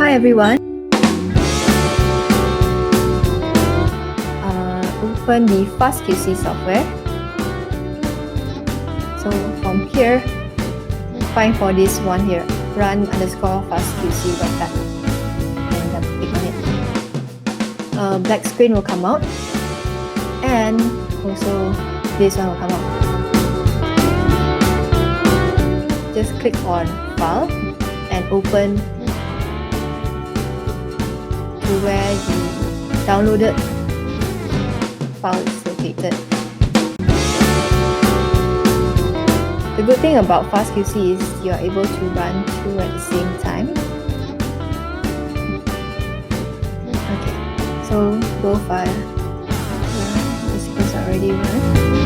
Hi everyone. Open the FastQC software. So from here, find for this one here, run_FastQC webpack, and click on it. A black screen will come out, and also this one will come out. Just click on File and open to where the downloaded file is located. The good thing about FastQC is you are able to run two at the same time. Okay, so both are the sequence are already run.